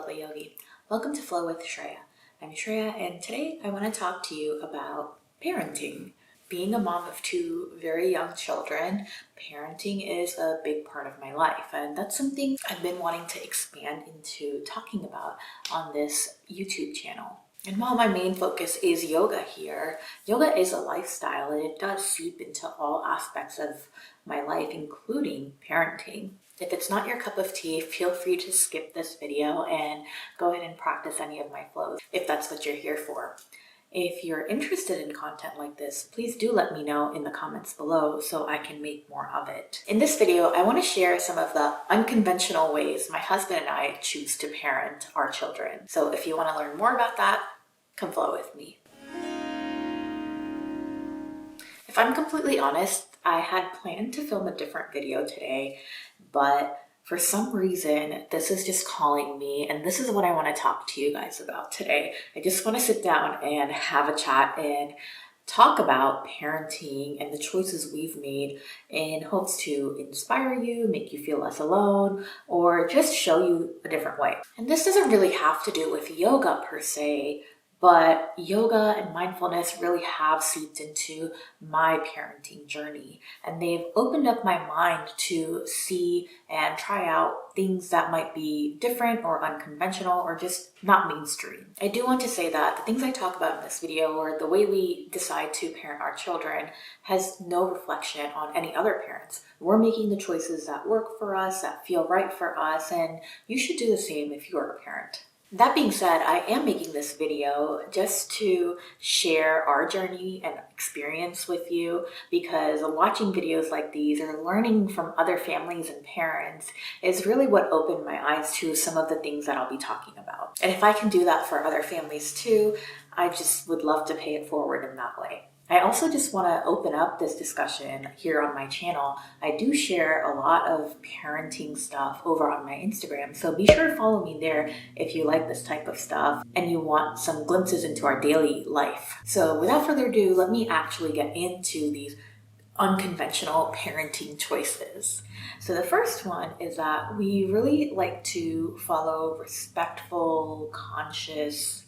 lovely yogi. Welcome to Flow with Shreya. I'm Shreya, and today I want to talk to you about parenting. Being a mom of two very young children, parenting is a big part of my life, and that's something I've been wanting to expand into talking about on this YouTube channel. And while my main focus is yoga here, yoga is a lifestyle and it does seep into all aspects of my life, including parenting. If it's not your cup of tea, feel free to skip this video and go ahead and practice any of my flows if that's what you're here for. If you're interested in content like this, please do let me know in the comments below so I can make more of it. In this video, I want to share some of the unconventional ways my husband and I choose to parent our children. So if you want to learn more about that, come flow with me. If I'm completely honest, I had planned to film a different video today, but for some reason, this is just calling me, and this is what I want to talk to you guys about today. I just want to sit down and have a chat and talk about parenting and the choices we've made in hopes to inspire you, make you feel less alone, or just show you a different way. And this doesn't really have to do with yoga per se, but yoga and mindfulness really have seeped into my parenting journey, and they've opened up my mind to see and try out things that might be different or unconventional or just not mainstream. I do want to say that the things I talk about in this video or the way we decide to parent our children has no reflection on any other parents. We're making the choices that work for us, that feel right for us, and you should do the same if you're a parent. That being said, I am making this video just to share our journey and experience with you, because watching videos like these or learning from other families and parents is really what opened my eyes to some of the things that I'll be talking about. And if I can do that for other families too, I just would love to pay it forward in that way. I also just want to open up this discussion here on my channel. I do share a lot of parenting stuff over on my Instagram, so be sure to follow me there if you like this type of stuff and you want some glimpses into our daily life. So without further ado, let me actually get into these unconventional parenting choices. So the first one is that we really like to follow respectful, conscious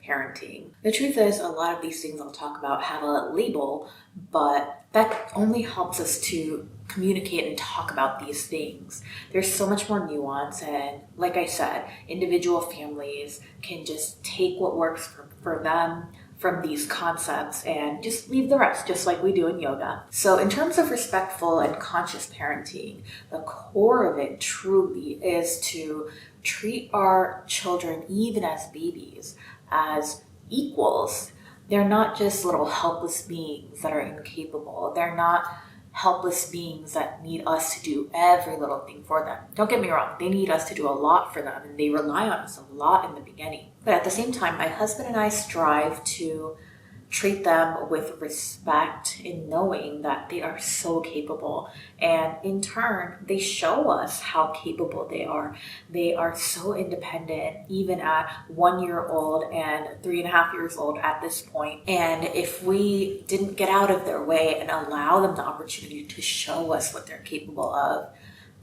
parenting. The truth is, a lot of these things I'll talk about have a label, but that only helps us to communicate and talk about these things. There's so much more nuance, and like I said, individual families can just take what works for them from these concepts and just leave the rest, just like we do in yoga. So in terms of respectful and conscious parenting, the core of it truly is to treat our children, even as babies, as equals. They're not just little helpless beings that are incapable. They're not helpless beings that need us to do every little thing for them. Don't get me wrong, they need us to do a lot for them, and they rely on us a lot in the beginning. But at the same time, my husband and I strive to treat them with respect in knowing that they are so capable. And in turn, they show us how capable they are. They are so independent, even at 1 year old and 3.5 years old at this point. And if we didn't get out of their way and allow them the opportunity to show us what they're capable of,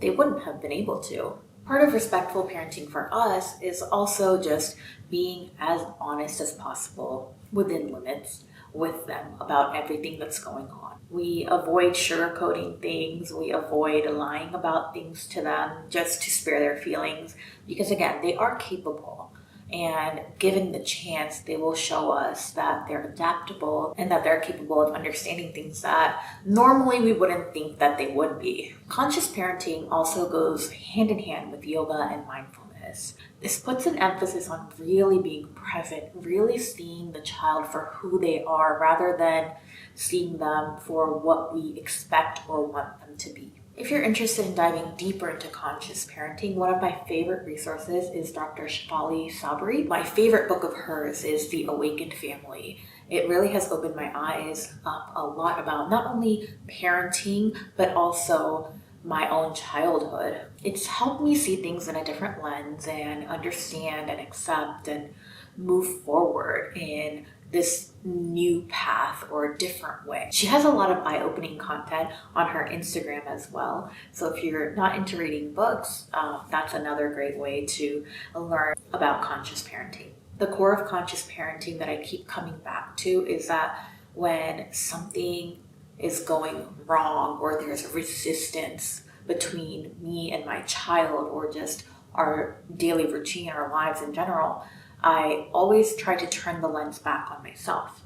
they wouldn't have been able to. Part of respectful parenting for us is also just being as honest as possible within limits with them about everything that's going on. We avoid sugarcoating things. We avoid lying about things to them just to spare their feelings, because again, they are capable. And given the chance, they will show us that they're adaptable and that they're capable of understanding things that normally we wouldn't think that they would be. Conscious parenting also goes hand in hand with yoga and mindfulness. This puts an emphasis on really being present, really seeing the child for who they are rather than seeing them for what we expect or want them to be. If you're interested in diving deeper into conscious parenting, one of my favorite resources is Dr. Sabri. My favorite book of hers is The Awakened Family. It really has opened my eyes up a lot about not only parenting, but also my own childhood. It's helped me see things in a different lens and understand and accept and move forward in this new path or a different way. She has a lot of eye-opening content on her Instagram as well. So if you're not into reading books, that's another great way to learn about conscious parenting. The core of conscious parenting that I keep coming back to is that when something is going wrong or there's a resistance between me and my child or just our daily routine, our lives in general, I always try to turn the lens back on myself.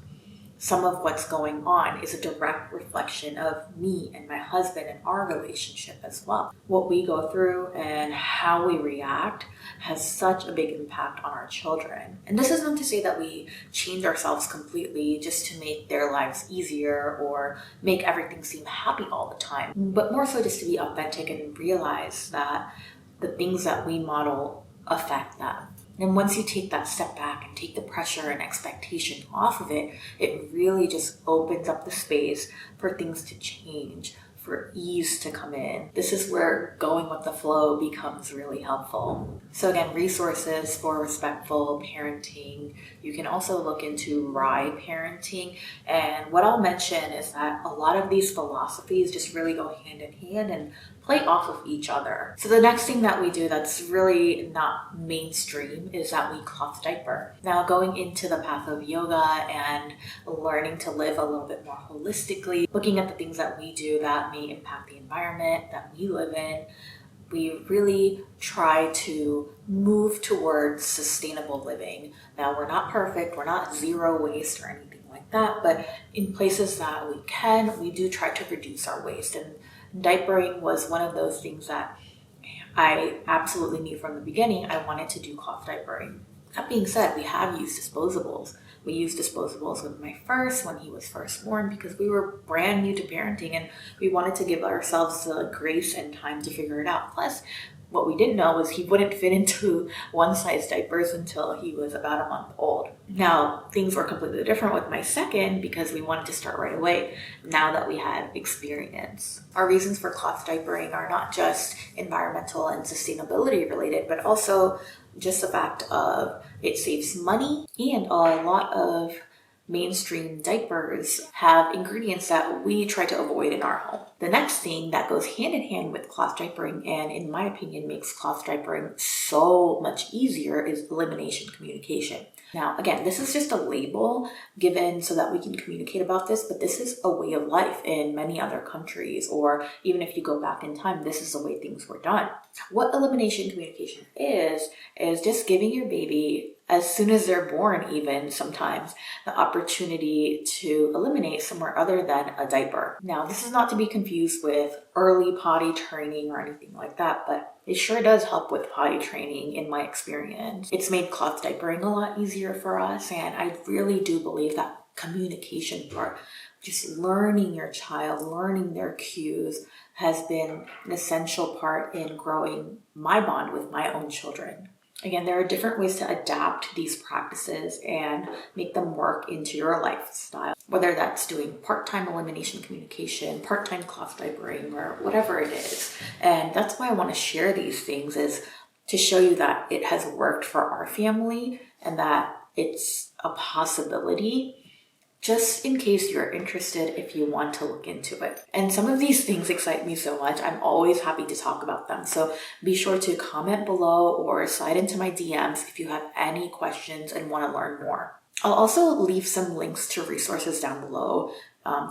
Some of what's going on is a direct reflection of me and my husband and our relationship as well. What we go through and how we react has such a big impact on our children. And this is not to say that we change ourselves completely just to make their lives easier or make everything seem happy all the time, but more so just to be authentic and realize that the things that we model affect them. And once you take that step back and take the pressure and expectation off of it, it really just opens up the space for things to change, for ease to come in. This is where going with the flow becomes really helpful. So again, resources for respectful parenting. You can also look into SHREY parenting. And what I'll mention is that a lot of these philosophies just really go hand in hand and play off of each other. So the next thing that we do that's really not mainstream is that we cloth diaper. Now, going into the path of yoga and learning to live a little bit more holistically, looking at the things that we do that may impact the environment that we live in, we really try to move towards sustainable living. Now, we're not perfect, we're not zero waste or anything like that, but in places that we can, we do try to reduce our waste. And diapering was one of those things that I absolutely knew from the beginning I wanted to do cloth diapering. That being said, we have used disposables. We used disposables with my first when he was first born because we were brand new to parenting and we wanted to give ourselves the grace and time to figure it out. Plus, what we didn't know was he wouldn't fit into one-size diapers until he was about a month old. Now, things were completely different with my second because we wanted to start right away now that we had experience. Our reasons for cloth diapering are not just environmental and sustainability related, but also just the fact of it saves money, and a lot of mainstream diapers have ingredients that we try to avoid in our home. The next thing that goes hand in hand with cloth diapering, and in my opinion makes cloth diapering so much easier, is elimination communication. Now, again, this is just a label given so that we can communicate about this, but this is a way of life in many other countries, or even if you go back in time, this is the way things were done. What elimination communication is just giving your baby, as soon as they're born even sometimes, the opportunity to eliminate somewhere other than a diaper. Now, this is not to be confused with early potty training or anything like that, but it sure does help with potty training in my experience. It's made cloth diapering a lot easier for us, and I really do believe that communication part, just learning your child, learning their cues, has been an essential part in growing my bond with my own children. Again, there are different ways to adapt these practices and make them work into your lifestyle, whether that's doing part-time elimination communication, part-time cloth diapering, or whatever it is. And that's why I want to share these things, is to show you that it has worked for our family and that it's a possibility, just in case you're interested, if you want to look into it. And some of these things excite me so much, I'm always happy to talk about them. So be sure to comment below or slide into my DMs if you have any questions and want to learn more. I'll also leave some links to resources down below,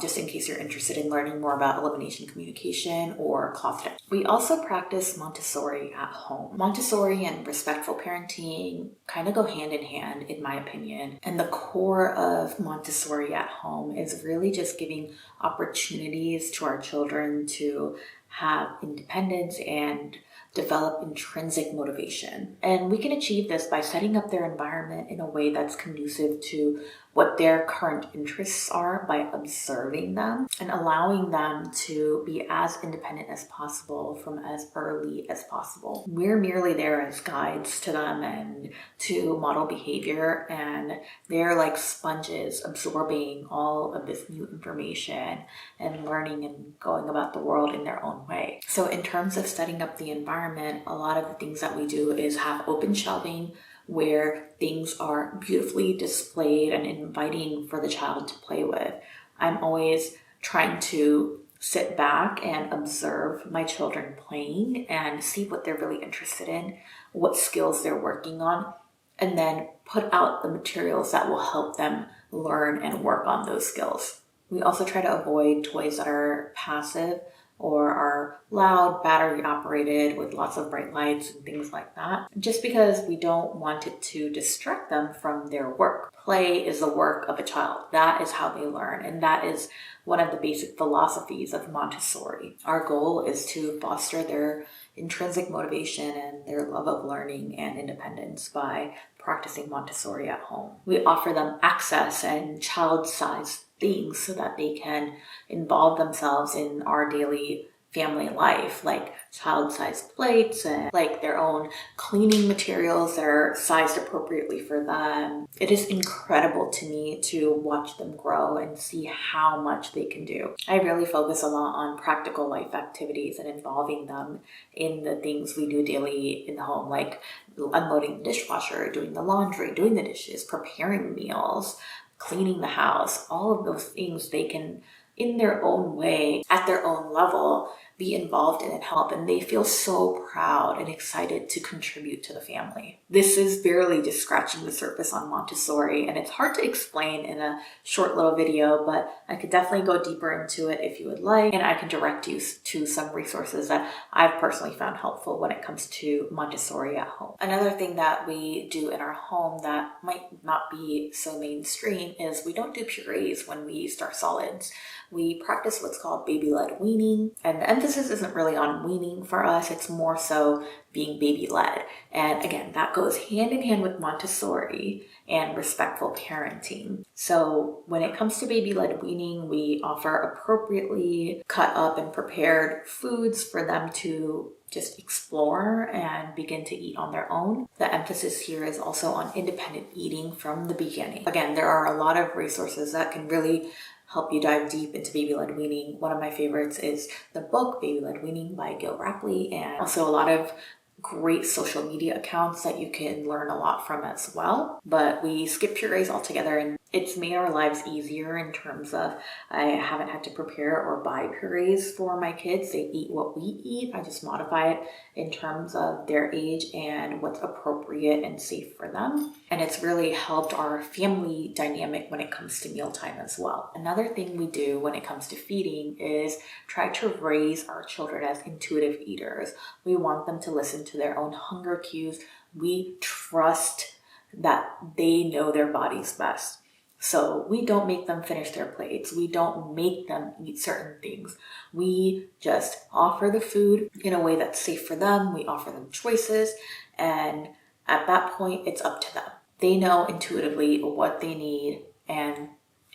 just in case you're interested in learning more about elimination communication or cloth diapering. We also practice Montessori at home. Montessori and respectful parenting kind of go hand in hand, in my opinion. And the core of Montessori at home is really just giving opportunities to our children to have independence and develop intrinsic motivation. And we can achieve this by setting up their environment in a way that's conducive to what their current interests are, by observing them and allowing them to be as independent as possible from as early as possible. We're merely there as guides to them and to model behavior, and they're like sponges absorbing all of this new information and learning and going about the world in their own way. So in terms of setting up the environment, a lot of the things that we do is have open shelving where things are beautifully displayed and inviting for the child to play with. I'm always trying to sit back and observe my children playing and see what they're really interested in, what skills they're working on, and then put out the materials that will help them learn and work on those skills. We also try to avoid toys that are passive or are loud, battery operated with lots of bright lights and things like that, just because we don't want it to distract them from their work. Play is the work of a child. That is how they learn, and that is one of the basic philosophies of Montessori. Our goal is to foster their intrinsic motivation and their love of learning and independence by practicing Montessori at home. We offer them access and child-sized things so that they can involve themselves in our daily family life, like child-sized plates and like their own cleaning materials that are sized appropriately for them. It is incredible to me to watch them grow and see how much they can do. I really focus a lot on practical life activities and involving them in the things we do daily in the home, like unloading the dishwasher, doing the laundry, doing the dishes, preparing meals, cleaning the house. All of those things they can, in their own way, at their own level, be involved in and help, and they feel so proud and excited to contribute to the family. This is barely just scratching the surface on Montessori, and it's hard to explain in a short little video, but I could definitely go deeper into it if you would like, and I can direct you to some resources that I've personally found helpful when it comes to Montessori at home. Another thing that we do in our home that might not be so mainstream is we don't do purees when we start solids. We practice what's called baby-led weaning, and the emphasis isn't really on weaning for us, it's more so being baby-led. And again, that goes hand in hand with Montessori and respectful parenting. So when it comes to baby-led weaning, we offer appropriately cut up and prepared foods for them to just explore and begin to eat on their own. The emphasis here is also on independent eating from the beginning. Again, there are a lot of resources that can really help you dive deep into baby-led weaning. One of my favorites is the book Baby-Led Weaning by Gil Rapley, and also a lot of great social media accounts that you can learn a lot from as well. But we skip purees altogether, and it's made our lives easier in terms of I haven't had to prepare or buy purees for my kids. They eat what we eat. I just modify it in terms of their age and what's appropriate and safe for them. And it's really helped our family dynamic when it comes to mealtime as well. Another thing we do when it comes to feeding is try to raise our children as intuitive eaters. We want them to listen to their own hunger cues. We trust that they know their bodies best. So we don't make them finish their plates. We don't make them eat certain things. We just offer the food in a way that's safe for them. We offer them choices. And at that point, it's up to them. They know intuitively what they need. And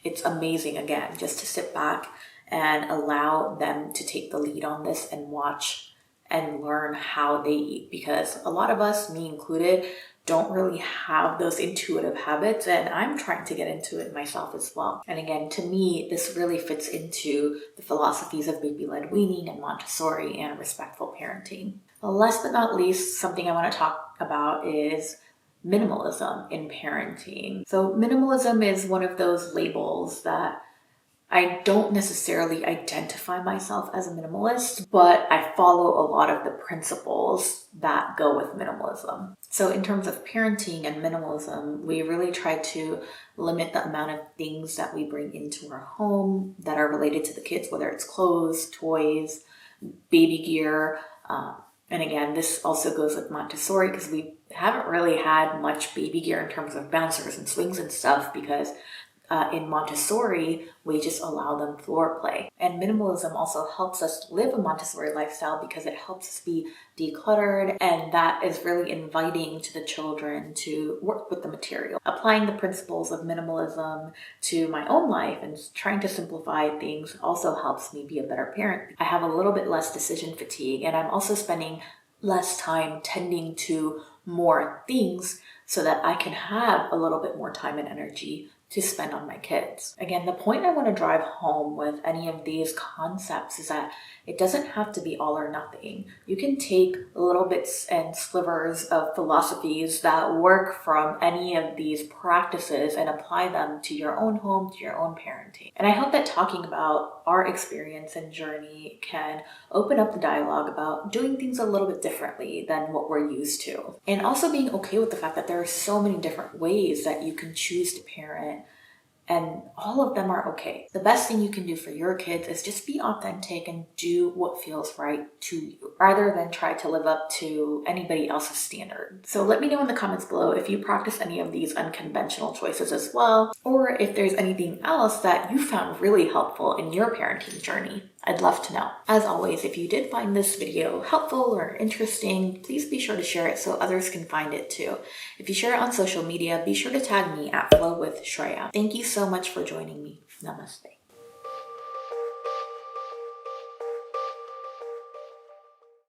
it's amazing, again, just to sit back and allow them to take the lead on this and watch and learn how they eat. Because a lot of us, me included, don't really have those intuitive habits, and I'm trying to get into it myself as well. And again, to me, this really fits into the philosophies of baby-led weaning and Montessori and respectful parenting. Last but not least, something I want to talk about is minimalism in parenting. So minimalism is one of those labels that I don't necessarily identify myself as a minimalist, but I follow a lot of the principles that go with minimalism. So in terms of parenting and minimalism, we really try to limit the amount of things that we bring into our home that are related to the kids, whether it's clothes, toys, baby gear. And again, this also goes with Montessori because we haven't really had much baby gear in terms of bouncers and swings and stuff because in Montessori, we just allow them floor play. And minimalism also helps us live a Montessori lifestyle because it helps us be decluttered, and that is really inviting to the children to work with the material. Applying the principles of minimalism to my own life and trying to simplify things also helps me be a better parent. I have a little bit less decision fatigue, and I'm also spending less time tending to more things so that I can have a little bit more time and energy to spend on my kids. Again, the point I want to drive home with any of these concepts is that it doesn't have to be all or nothing. You can take little bits and slivers of philosophies that work from any of these practices and apply them to your own home, to your own parenting. And I hope that talking about our experience and journey can open up the dialogue about doing things a little bit differently than what we're used to. And also being okay with the fact that there are so many different ways that you can choose to parent, and all of them are okay. The best thing you can do for your kids is just be authentic and do what feels right to you, rather than try to live up to anybody else's standard. So let me know in the comments below if you practice any of these unconventional choices as well, or if there's anything else that you found really helpful in your parenting journey. I'd love to know. As always, if you did find this video helpful or interesting, please be sure to share it so others can find it too. If you share it on social media, be sure to tag me at Flow with Shreya. Thank you so much for joining me. Namaste.